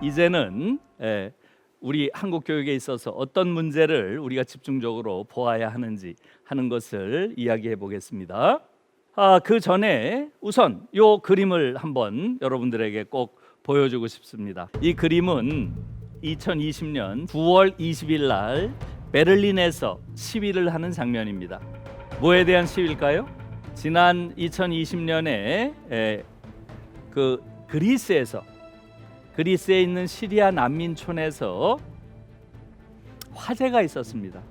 이제는 우리 한국 교육에 있어서 어떤 문제를 우리가 집중적으로 보아야 하는지 하는 것을 이야기해 보겠습니다. 그 전에 우선 이 그림을 한번 여러분들에게 꼭 보여주고 싶습니다. 이 그림은 2020년 9월 20일 날 베를린에서 시위를 하는 장면입니다. 뭐에 대한 시위일까요? 지난 2020년에 그 그리스에 있는 시리아 난민촌에서 화재가 있었습니다.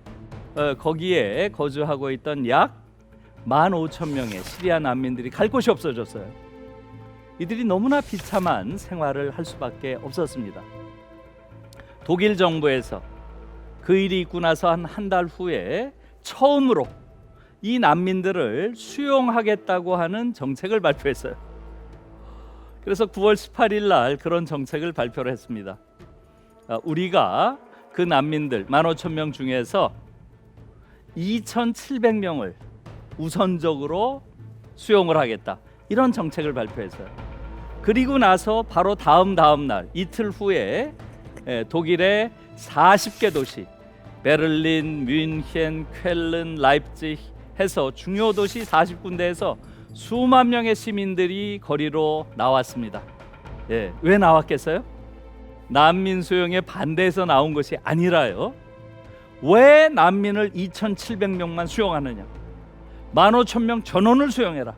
거기에 거주하고 있던 약 15,000명의 시리아 난민들이 갈 곳이 없어졌어요. 이들이 너무나 비참한 생활을 할 수밖에 없었습니다. 독일 정부에서 그 일이 있고 나서 한 달 후에 처음으로 이 난민들을 수용하겠다고 하는 정책을 발표했어요. 그래서 9월 18일 날 그런 정책을 발표를 했습니다. 우리가 그 난민들 15,000명 중에서 2,700명을 우선적으로 수용을 하겠다, 이런 정책을 발표했어요. 그리고 나서 바로 다음 날 이틀 후에 독일의 40개 도시 베를린, 뮌헨, 쾰른, 라입지히 해서 중요 도시 40군데에서 수만 명의 시민들이 거리로 나왔습니다. 왜 나왔겠어요? 난민 수용에 반대해서 나온 것이 아니라요. 왜 난민을 2,700명만 수용하느냐? 15,000명 전원을 수용해라,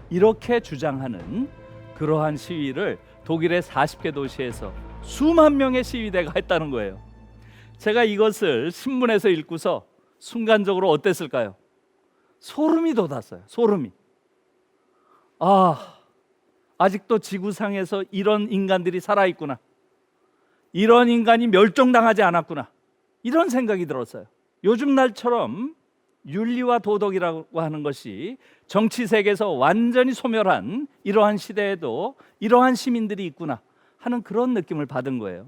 이렇게 주장하는 그러한 시위를 독일의 40개 도시에서 수만 명의 시위대가 했다는 거예요. 제가 이것을 신문에서 읽고서 순간적으로 어땠을까요? 소름이 돋았어요. 소름이. 아직도 지구상에서 이런 인간들이 살아있구나, 이런 인간이 멸종당하지 않았구나, 이런 생각이 들었어요. 요즘 날처럼 윤리와 도덕이라고 하는 것이 정치 세계에서 완전히 소멸한 이러한 시대에도 이러한 시민들이 있구나 하는 그런 느낌을 받은 거예요.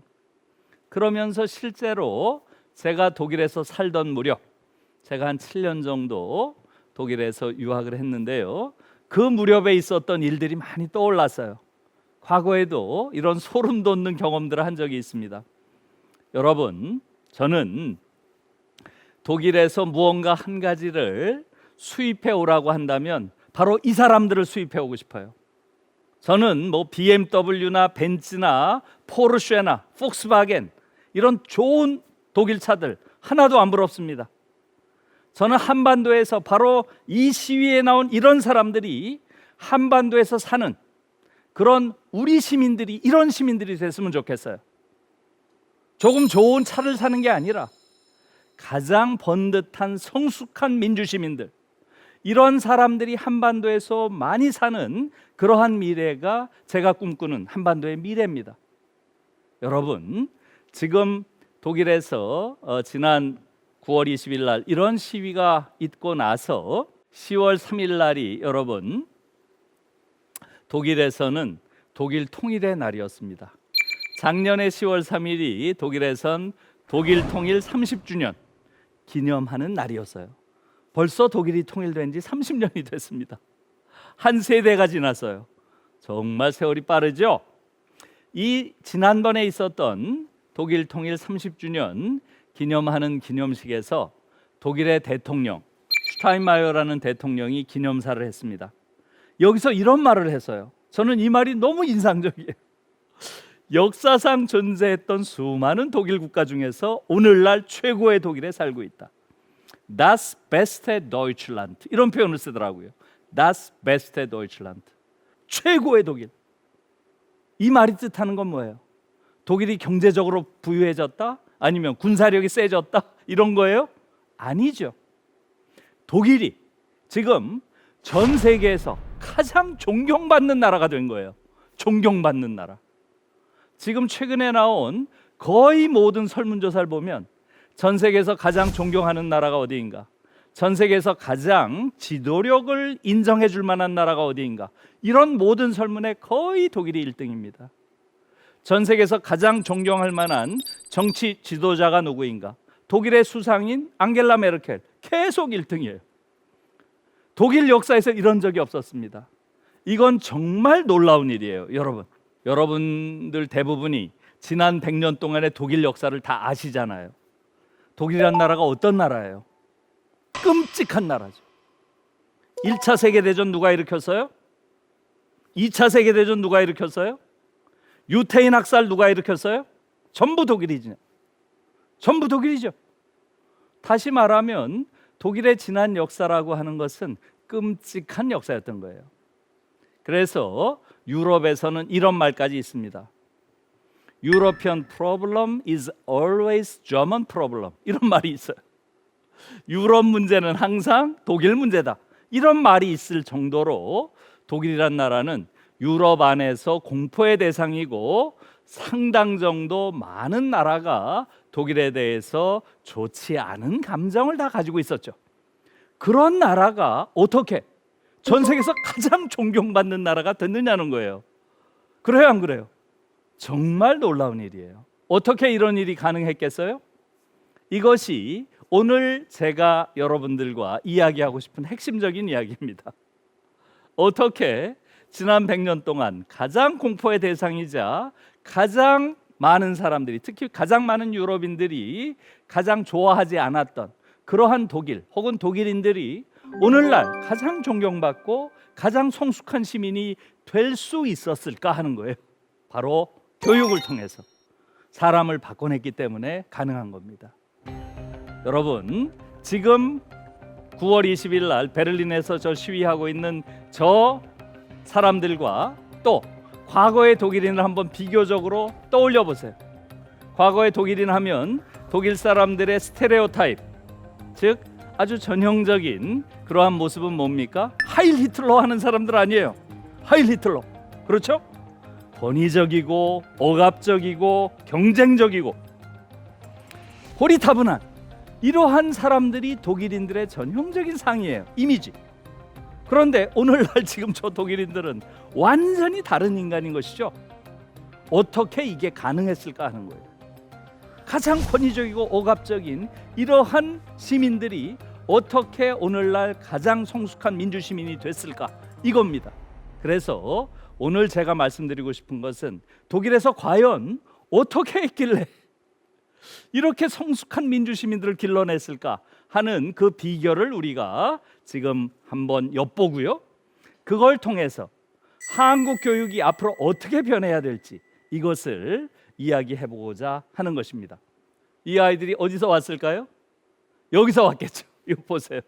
그러면서 실제로 제가 독일에서 살던 무렵, 제가 한 7년 정도 독일에서 유학을 했는데요, 그 무렵에 있었던 일들이 많이 떠올랐어요. 과거에도 이런 소름 돋는 경험들을 한 적이 있습니다. 여러분, 저는 독일에서 무언가 한 가지를 수입해 오라고 한다면 바로 이 사람들을 수입해 오고 싶어요. 저는 BMW나 벤츠나 포르쉐나 폭스바겐 이런 좋은 독일 차들 하나도 안 부럽습니다. 저는 한반도에서 바로 이 시위에 나온 이런 사람들이 한반도에서 사는 그런 우리 시민들이, 이런 시민들이 됐으면 좋겠어요. 조금 좋은 차를 사는 게 아니라 가장 번듯한 성숙한 민주시민들, 이런 사람들이 한반도에서 많이 사는 그러한 미래가 제가 꿈꾸는 한반도의 미래입니다. 여러분, 지금 독일에서 지난 9월 20일 날 이런 시위가 있고 나서 10월 3일 날이 여러분 독일에서는 독일 통일의 날이었습니다. 작년에 10월 3일이 독일에선 독일 통일 30주년 기념하는 날이었어요. 벌써 독일이 통일된 지 30년이 됐습니다. 한 세대가 지났어요. 정말 세월이 빠르죠? 이 지난번에 있었던 독일 통일 30주년 기념하는 기념식에서 독일의 대통령 슈타인마이어라는 대통령이 기념사를 했습니다. 여기서 이런 말을 했어요. 저는 이 말이 너무 인상적이에요. 역사상 존재했던 수많은 독일 국가 중에서 오늘날 최고의 독일에 살고 있다. Das beste Deutschland, 이런 표현을 쓰더라고요. Das beste Deutschland, 최고의 독일. 이 말이 뜻하는 건 뭐예요? 독일이 경제적으로 부유해졌다? 아니면 군사력이 세졌다? 이런 거예요? 아니죠. 독일이 지금 전 세계에서 가장 존경받는 나라가 된 거예요. 존경받는 나라. 지금 최근에 나온 거의 모든 설문조사를 보면 전 세계에서 가장 존경하는 나라가 어디인가, 전 세계에서 가장 지도력을 인정해 줄 만한 나라가 어디인가, 이런 모든 설문에 거의 독일이 1등입니다. 전 세계에서 가장 존경할 만한 정치 지도자가 누구인가, 독일의 수상인 앙겔라 메르켈 계속 1등이에요. 독일 역사에서 이런 적이 없었습니다. 이건 정말 놀라운 일이에요. 여러분들 대부분이 지난 100년 동안의 독일 역사를 다 아시잖아요. 독일이란 나라가 어떤 나라예요? 끔찍한 나라죠. 1차 세계대전 누가 일으켰어요? 2차 세계대전 누가 일으켰어요? 유태인 학살 누가 일으켰어요? 전부 독일이죠. 전부 독일이죠. 다시 말하면 독일의 지난 역사라고 하는 것은 끔찍한 역사였던 거예요. 그래서 유럽에서는 이런 말까지 있습니다. European problem is always German problem. 이런 말이 있어요. 유럽 문제는 항상 독일 문제다. 이런 말이 있을 정도로 독일이란 나라는 유럽 안에서 공포의 대상이고 상당 정도 많은 나라가 독일에 대해서 좋지 않은 감정을 다 가지고 있었죠. 그런 나라가 어떻게 전 세계에서 가장 존경받는 나라가 됐느냐는 거예요. 그래요, 안 그래요? 정말 놀라운 일이에요. 어떻게 이런 일이 가능했겠어요? 이것이 오늘 제가 여러분들과 이야기하고 싶은 핵심적인 이야기입니다. 어떻게 지난 100년 동안 가장 공포의 대상이자 가장 많은 사람들이, 특히 가장 많은 유럽인들이 가장 좋아하지 않았던 그러한 독일 혹은 독일인들이 오늘날 가장 존경받고 가장 성숙한 시민이 될 수 있었을까 하는 거예요. 바로 교육을 통해서 사람을 바꿔냈기 때문에 가능한 겁니다. 여러분, 지금 9월 20일 날 베를린에서 저 시위하고 있는 저 사람들과 또 과거의 독일인을 한번 비교적으로 떠올려 보세요. 과거의 독일인 하면 독일 사람들의 스테레오타입, 즉 아주 전형적인 그러한 모습은 뭡니까? 하일 히틀러 하는 사람들 아니에요. 하일 히틀러, 그렇죠? 권위적이고 억압적이고 경쟁적이고 고리타분한 이러한 사람들이 독일인들의 전형적인 상이에요. 이미지. 그런데 오늘날 지금 저 독일인들은 완전히 다른 인간인 것이죠. 어떻게 이게 가능했을까 하는 거예요. 가장 권위적이고 억압적인 이러한 시민들이 어떻게 오늘날 가장 성숙한 민주시민이 됐을까, 이겁니다. 그래서 오늘 제가 말씀드리고 싶은 것은 독일에서 과연 어떻게 했길래 이렇게 성숙한 민주시민들을 길러냈을까 하는 그 비결을 우리가 지금 한번 엿보고요, 그걸 통해서 한국 교육이 앞으로 어떻게 변해야 될지 이것을 이야기해보고자 하는 것입니다. 이 아이들이 어디서 왔을까요? 여기서 왔겠죠. 이거 보세요.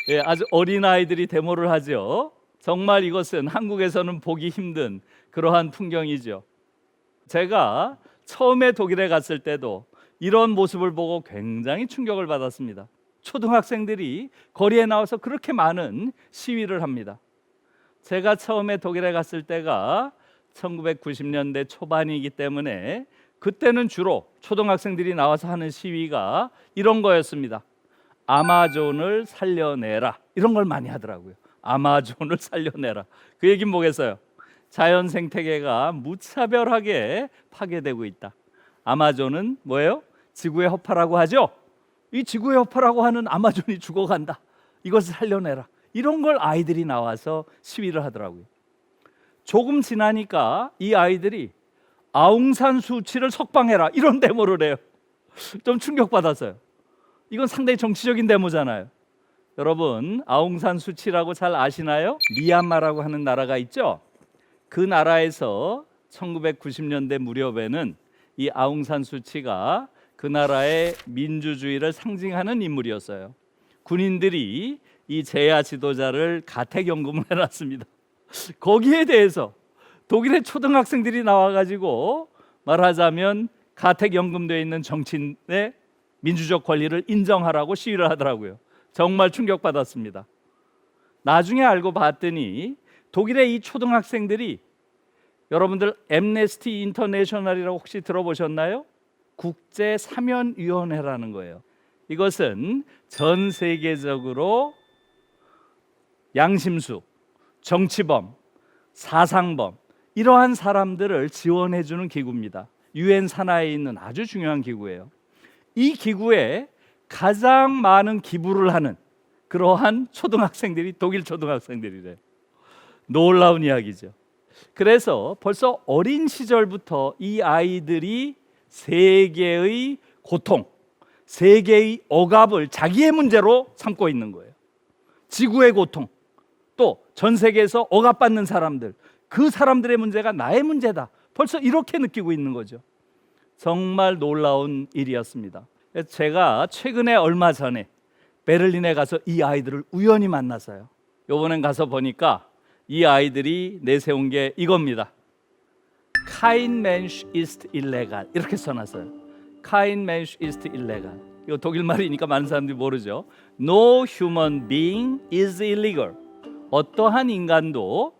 예, 아주 어린 아이들이 데모를 하죠. 정말 이것은 한국에서는 보기 힘든 그러한 풍경이죠. 제가 처음에 독일에 갔을 때도 이런 모습을 보고 굉장히 충격을 받았습니다. 초등학생들이 거리에 나와서 그렇게 많은 시위를 합니다. 제가 처음에 독일에 갔을 때가 1990년대 초반이기 때문에 그때는 주로 초등학생들이 나와서 하는 시위가 이런 거였습니다. 아마존을 살려내라, 이런 걸 많이 하더라고요. 아마존을 살려내라. 그 얘기는 뭐겠어요? 자연 생태계가 무차별하게 파괴되고 있다. 아마존은 뭐예요? 지구의 허파라고 하죠. 이 지구의 허파라고 하는 아마존이 죽어간다. 이것을 살려내라. 이런 걸 아이들이 나와서 시위를 하더라고요. 조금 지나니까 이 아이들이 아웅산 수치를 석방해라, 이런 데모를 해요. 좀 충격받았어요. 이건 상당히 정치적인 데모잖아요. 여러분, 아웅산 수치라고 잘 아시나요? 미얀마라고 하는 나라가 있죠. 그 나라에서 1990년대 무렵에는 이 아웅산 수치가 그 나라의 민주주의를 상징하는 인물이었어요. 군인들이 이 제야 지도자를 가택연금을 해놨습니다. 거기에 대해서 독일의 초등학생들이 나와가지고 말하자면 가택연금되어 있는 정치인의 민주적 권리를 인정하라고 시위를 하더라고요. 정말 충격받았습니다. 나중에 알고 봤더니 독일의 이 초등학생들이, 여러분들 앰네스티 인터내셔널이라고 혹시 들어보셨나요? 국제 사면위원회라는 거예요. 이것은 전 세계적으로 양심수, 정치범, 사상범 이러한 사람들을 지원해 주는 기구입니다. 유엔 산하에 있는 아주 중요한 기구예요. 이 기구에 가장 많은 기부를 하는 그러한 초등학생들이 독일 초등학생들이래요. 놀라운 이야기죠. 그래서 벌써 어린 시절부터 이 아이들이 세계의 고통, 세계의 억압을 자기의 문제로 삼고 있는 거예요. 지구의 고통, 또 전 세계에서 억압받는 사람들, 그 사람들의 문제가 나의 문제다. 벌써 이렇게 느끼고 있는 거죠. 정말 놀라운 일이었습니다. 제가 최근에 얼마 전에 베를린에 가서 이 아이들을 우연히 만났어요. 이번엔 가서 보니까 이 아이들이 내세운 게 이겁니다. Kein Mensch ist illegal, 이렇게 써놨어요. Kein Mensch ist illegal. 이거 독일 말이니까 많은 사람들이 모르죠. No human being is illegal. 어떠한 인간도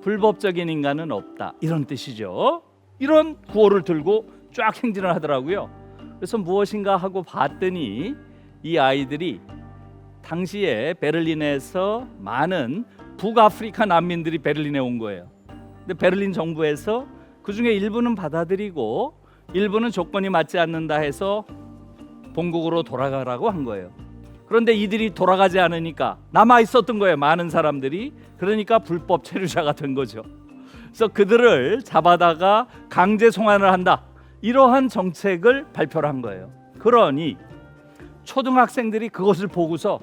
불법적인 인간은 없다, 이런 뜻이죠. 이런 구호를 들고 쫙 행진을 하더라고요. 그래서 무엇인가 하고 봤더니 이 아이들이 당시에 베를린에서 많은 북아프리카 난민들이 베를린에 온 거예요. 근데 베를린 정부에서 그 중에 일부는 받아들이고 일부는 조건이 맞지 않는다 해서 본국으로 돌아가라고 한 거예요. 그런데 이들이 돌아가지 않으니까 남아 있었던 거예요, 많은 사람들이. 그러니까 불법 체류자가 된 거죠. 그래서 그들을 잡아다가 강제 송환을 한다, 이러한 정책을 발표를 한 거예요. 그러니 초등학생들이 그것을 보고서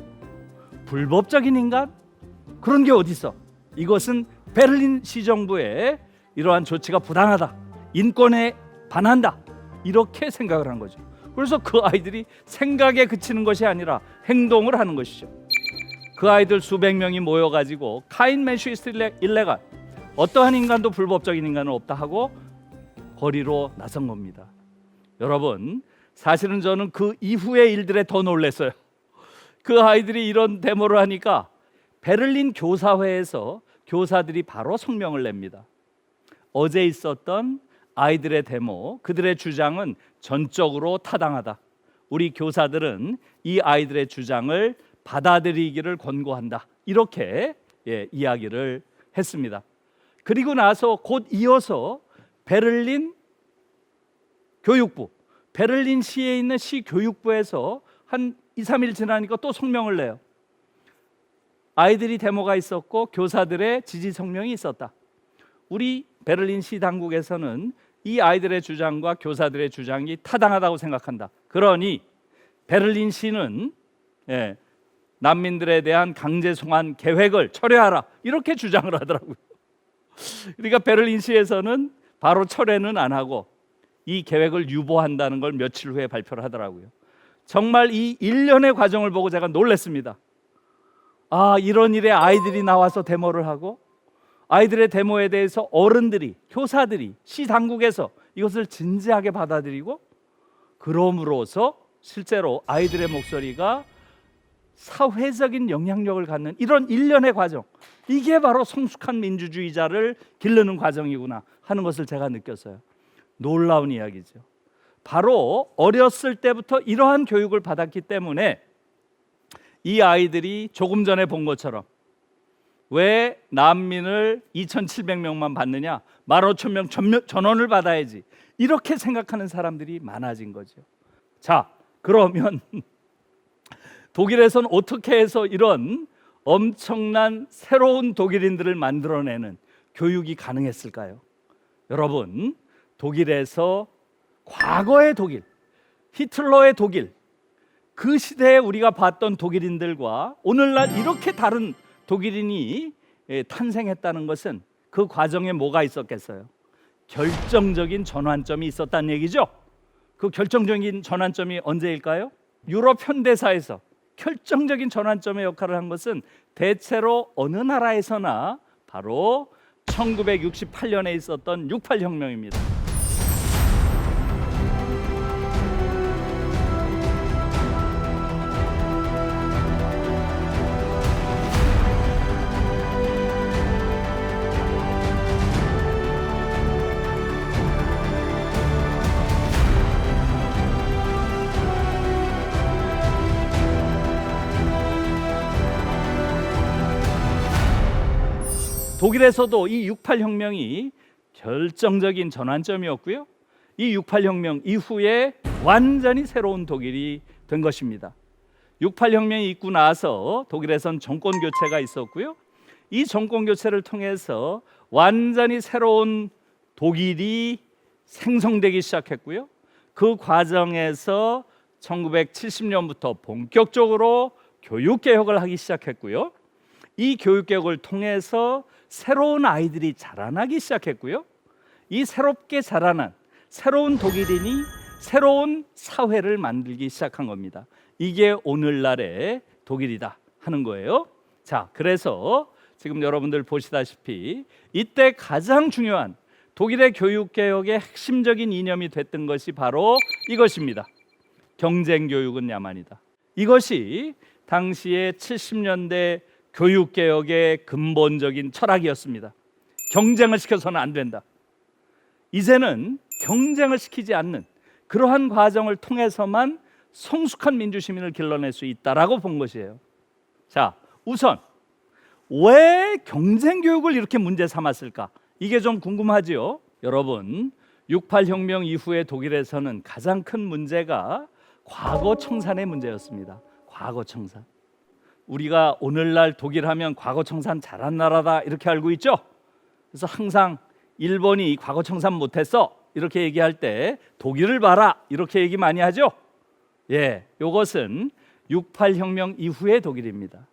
불법적인 인간? 그런 게 어디 있어? 이것은 베를린 시정부의 이러한 조치가 부당하다, 인권에 반한다, 이렇게 생각을 한 거죠. 그래서 그 아이들이 생각에 그치는 것이 아니라 행동을 하는 것이죠. 그 아이들 수백 명이 모여가지고 Kein Mensch ist illegal, 어떠한 인간도 불법적인 인간은 없다 하고 거리로 나선 겁니다. 여러분, 사실은 저는 그 이후의 일들에 더 놀랐어요. 그 아이들이 이런 데모를 하니까 베를린 교사회에서 교사들이 바로 성명을 냅니다. 어제 있었던 아이들의 데모, 그들의 주장은 전적으로 타당하다. 우리 교사들은 이 아이들의 주장을 받아들이기를 권고한다, 이렇게 이야기를 했습니다. 그리고 나서 곧 이어서 베를린 교육부, 베를린 시에 있는 시 교육부에서 한 2, 3일 지나니까 또 성명을 내요. 아이들이 데모가 있었고 교사들의 지지 성명이 있었다. 우리 베를린 시 당국에서는 이 아이들의 주장과 교사들의 주장이 타당하다고 생각한다. 그러니 베를린 시는 난민들에 대한 강제 송환 계획을 철회하라, 이렇게 주장을 하더라고요. 그러니까 베를린 시에서는 바로 철회는 안 하고 이 계획을 유보한다는 걸 며칠 후에 발표를 하더라고요. 정말 이 일련의 과정을 보고 제가 놀랐습니다. 아, 이런 일에 아이들이 나와서 데모를 하고 아이들의 데모에 대해서 어른들이, 교사들이, 시 당국에서 이것을 진지하게 받아들이고 그럼으로써 실제로 아이들의 목소리가 사회적인 영향력을 갖는 이런 일련의 과정, 이게 바로 성숙한 민주주의자를 기르는 과정이구나 하는 것을 제가 느꼈어요. 놀라운 이야기죠. 바로 어렸을 때부터 이러한 교육을 받았기 때문에 이 아이들이 조금 전에 본 것처럼 왜 난민을 2,700명만 받느냐, 15,000명 전원을 받아야지, 이렇게 생각하는 사람들이 많아진 거죠. 자, 그러면 독일에서는 어떻게 해서 이런 엄청난 새로운 독일인들을 만들어내는 교육이 가능했을까요? 여러분, 독일에서 과거의 독일, 히틀러의 독일, 그 시대에 우리가 봤던 독일인들과 오늘날 이렇게 다른 독일인이 탄생했다는 것은 그 과정에 뭐가 있었겠어요? 결정적인 전환점이 있었다는 얘기죠. 그 결정적인 전환점이 언제일까요? 유럽 현대사에서 결정적인 전환점의 역할을 한 것은 대체로 어느 나라에서나 바로 1968년에 있었던 68 혁명입니다. 독일에서도 이 68 혁명이 결정적인 전환점이었고요. 이 68 혁명 이후에 완전히 새로운 독일이 된 것입니다. 68 혁명이 있고 나서 독일에선 정권 교체가 있었고요. 이 정권 교체를 통해서 완전히 새로운 독일이 생성되기 시작했고요. 그 과정에서 1970년부터 본격적으로 교육개혁을 하기 시작했고요. 이 교육개혁을 통해서 새로운 아이들이 자라나기 시작했고요. 이 새롭게 자라난 새로운 독일인이 새로운 사회를 만들기 시작한 겁니다. 이게 오늘날의 독일이다 하는 거예요. 자, 그래서 지금 여러분들 보시다시피 이때 가장 중요한 독일의 교육개혁의 핵심적인 이념이 됐던 것이 바로 이것입니다. 경쟁교육은 야만이다. 이것이 당시의 70년대 교육개혁의 근본적인 철학이었습니다. 경쟁을 시켜서는 안 된다. 이제는 경쟁을 시키지 않는 그러한 과정을 통해서만 성숙한 민주시민을 길러낼 수 있다라고 본 것이에요. 자, 우선 왜 경쟁교육을 이렇게 문제 삼았을까? 이게 좀 궁금하지요? 여러분, 68혁명 이후에 독일에서는 가장 큰 문제가 과거 청산의 문제였습니다. 과거 청산. 우리가 오늘날 독일 하면 과거 청산 잘한 나라다 이렇게 알고 있죠? 그래서 항상 일본이 과거 청산 못했어 이렇게 얘기할 때 독일을 봐라 이렇게 얘기 많이 하죠? 예, 이것은 68혁명 이후의 독일입니다.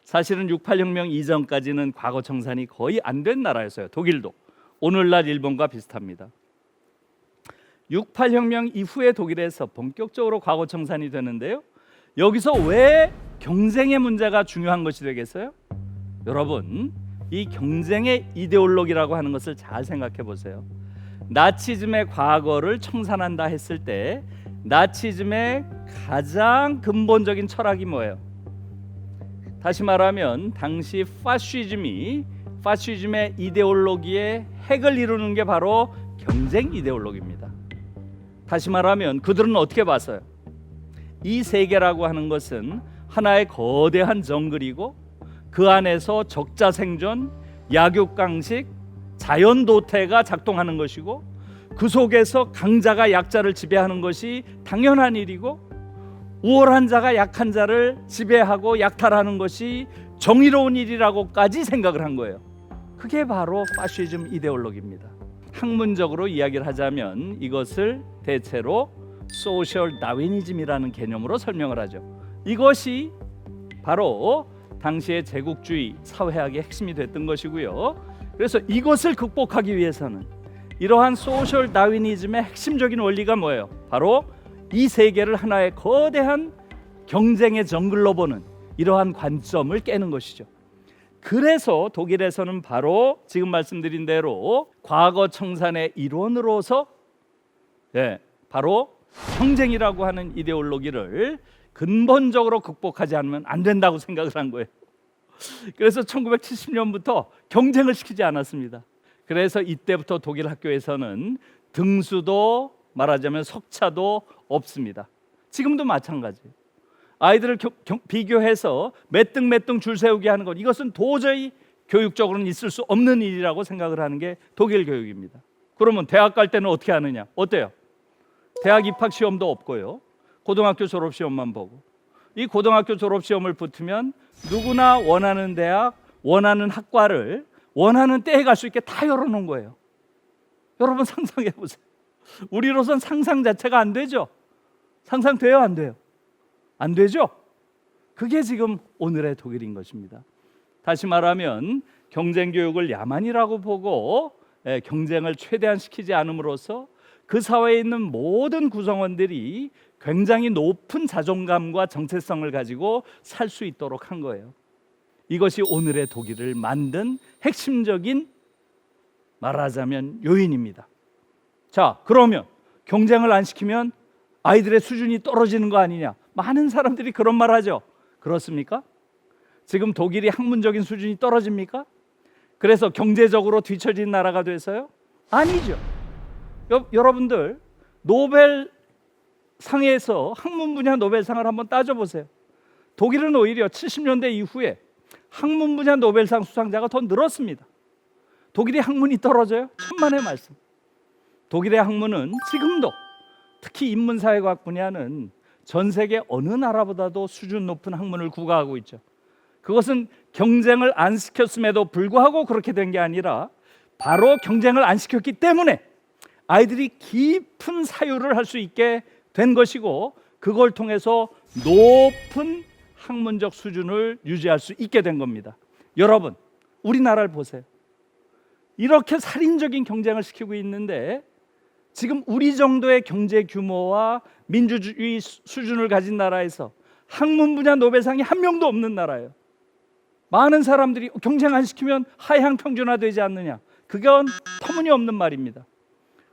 사실은 68혁명 이전까지는 과거 청산이 거의 안 된 나라였어요. 독일도 오늘날 일본과 비슷합니다. 68혁명 이후의 독일에서 본격적으로 과거 청산이 되는데요. 여기서 왜 경쟁의 문제가 중요한 것이 되겠어요? 여러분, 이 경쟁의 이데올로기라고 하는 것을 잘 생각해 보세요. 나치즘의 과거를 청산한다 했을 때 나치즘의 가장 근본적인 철학이 뭐예요? 다시 말하면 당시 파시즘의 이데올로기의 핵을 이루는 게 바로 경쟁 이데올로기입니다. 다시 말하면 그들은 어떻게 봤어요? 이 세계라고 하는 것은 하나의 거대한 정글이고 그 안에서 적자 생존, 약육강식, 자연도태가 작동하는 것이고 그 속에서 강자가 약자를 지배하는 것이 당연한 일이고 우월한 자가 약한 자를 지배하고 약탈하는 것이 정의로운 일이라고까지 생각을 한 거예요. 그게 바로 파시즘 이데올로기입니다. 학문적으로 이야기를 하자면 이것을 대체로 소셜 다윈이즘이라는 개념으로 설명을 하죠. 이것이 바로 당시의 제국주의 사회학의 핵심이 됐던 것이고요. 그래서 이것을 극복하기 위해서는 이러한 소셜 다윈이즘의 핵심적인 원리가 뭐예요? 바로 이 세계를 하나의 거대한 경쟁의 정글로 보는 이러한 관점을 깨는 것이죠. 그래서 독일에서는 바로 지금 말씀드린 대로 과거 청산의 일원으로서 바로 경쟁이라고 하는 이데올로기를 근본적으로 극복하지 않으면 안 된다고 생각을 한 거예요. 그래서 1970년부터 경쟁을 시키지 않았습니다. 그래서 이때부터 독일 학교에서는 등수도 말하자면 석차도 없습니다. 지금도 마찬가지예요. 아이들을 비교해서 몇 등 줄 세우게 하는 것, 이것은 도저히 교육적으로는 있을 수 없는 일이라고 생각을 하는 게 독일 교육입니다. 그러면 대학 갈 때는 어떻게 하느냐? 어때요? 대학 입학 시험도 없고요. 고등학교 졸업 시험만 보고, 이 고등학교 졸업 시험을 붙으면 누구나 원하는 대학, 원하는 학과를 원하는 때에 갈 수 있게 다 열어놓은 거예요. 여러분 상상해 보세요. 우리로선 상상 자체가 안 되죠. 상상돼요, 안 돼요? 안 되죠. 그게 지금 오늘의 독일인 것입니다. 다시 말하면 경쟁 교육을 야만이라고 보고 경쟁을 최대한 시키지 않음으로써 그 사회에 있는 모든 구성원들이 굉장히 높은 자존감과 정체성을 가지고 살 수 있도록 한 거예요. 이것이 오늘의 독일을 만든 핵심적인 말하자면 요인입니다. 자, 그러면 경쟁을 안 시키면 아이들의 수준이 떨어지는 거 아니냐? 많은 사람들이 그런 말 하죠. 그렇습니까? 지금 독일이 학문적인 수준이 떨어집니까? 그래서 경제적으로 뒤처진 나라가 돼서요? 아니죠. 여러분들 노벨상에서 학문 분야 노벨상을 한번 따져보세요. 독일은 오히려 70년대 이후에 학문 분야 노벨상 수상자가 더 늘었습니다. 독일의 학문이 떨어져요? 천만의 말씀. 독일의 학문은 지금도 특히 인문사회과학 분야는 전 세계 어느 나라보다도 수준 높은 학문을 구가하고 있죠. 그것은 경쟁을 안 시켰음에도 불구하고 그렇게 된 게 아니라 바로 경쟁을 안 시켰기 때문에 아이들이 깊은 사유를 할 수 있게 된 것이고, 그걸 통해서 높은 학문적 수준을 유지할 수 있게 된 겁니다. 여러분, 우리나라를 보세요. 이렇게 살인적인 경쟁을 시키고 있는데 지금 우리 정도의 경제 규모와 민주주의 수준을 가진 나라에서 학문 분야 노벨상이 한 명도 없는 나라예요. 많은 사람들이 경쟁 안 시키면 하향 평준화되지 않느냐, 그건 터무니없는 말입니다.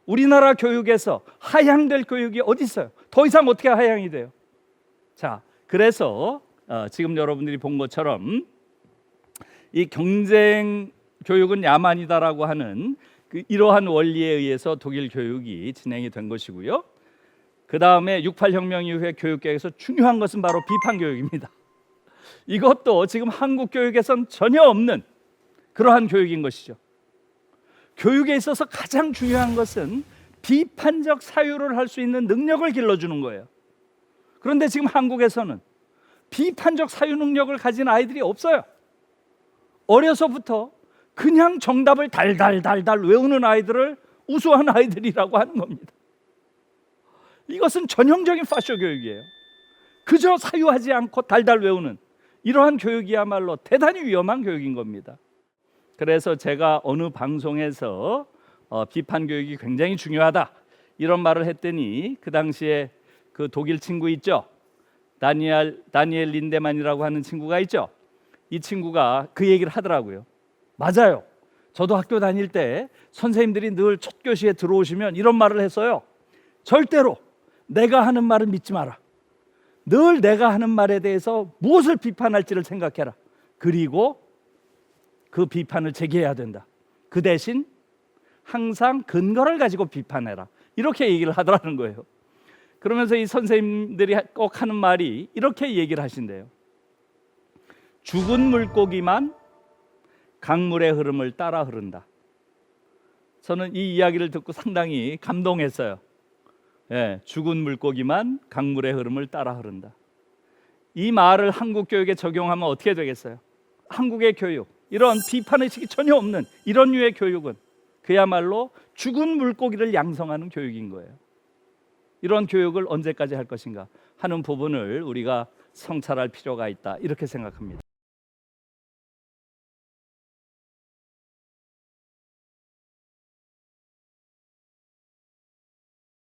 우리나라 교육에서 하향될 교육이 어디 있어요? 더 이상 어떻게 하향이 돼요? 자, 그래서 지금 여러분들이 본 것처럼 이 경쟁 교육은 야만이다라고 하는 이러한 원리에 의해서 독일 교육이 진행이 된 것이고요. 그 다음에 68혁명 이후에 교육계에서 중요한 것은 바로 비판 교육입니다. 이것도 지금 한국 교육에선 전혀 없는 그러한 교육인 것이죠. 교육에 있어서 가장 중요한 것은 비판적 사유를 할 수 있는 능력을 길러주는 거예요. 그런데 지금 한국에서는 비판적 사유 능력을 가진 아이들이 없어요. 어려서부터 그냥 정답을 달달달달 외우는 아이들을 우수한 아이들이라고 하는 겁니다. 이것은 전형적인 파쇼 교육이에요. 그저 사유하지 않고 달달 외우는 이러한 교육이야말로 대단히 위험한 교육인 겁니다. 그래서 제가 어느 방송에서 비판 교육이 굉장히 중요하다 이런 말을 했더니, 그 당시에 그 독일 친구 있죠, 다니엘 린데만이라고 하는 친구가 있죠. 이 친구가 그 얘기를 하더라고요. 맞아요. 저도 학교 다닐 때 선생님들이 늘 첫 교시에 들어오시면 이런 말을 했어요. 절대로 내가 하는 말을 믿지 마라. 늘 내가 하는 말에 대해서 무엇을 비판할지를 생각해라. 그리고 그 비판을 제기해야 된다. 그 대신 항상 근거를 가지고 비판해라. 이렇게 얘기를 하더라는 거예요. 그러면서 이 선생님들이 꼭 하는 말이 이렇게 얘기를 하신대요. 죽은 물고기만 강물의 흐름을 따라 흐른다. 저는 이 이야기를 듣고 상당히 감동했어요. 죽은 물고기만 강물의 흐름을 따라 흐른다. 이 말을 한국 교육에 적용하면 어떻게 되겠어요? 한국의 교육, 이런 비판의식이 전혀 없는 이런 류의 교육은 그야말로 죽은 물고기를 양성하는 교육인 거예요. 이런 교육을 언제까지 할 것인가 하는 부분을 우리가 성찰할 필요가 있다, 이렇게 생각합니다.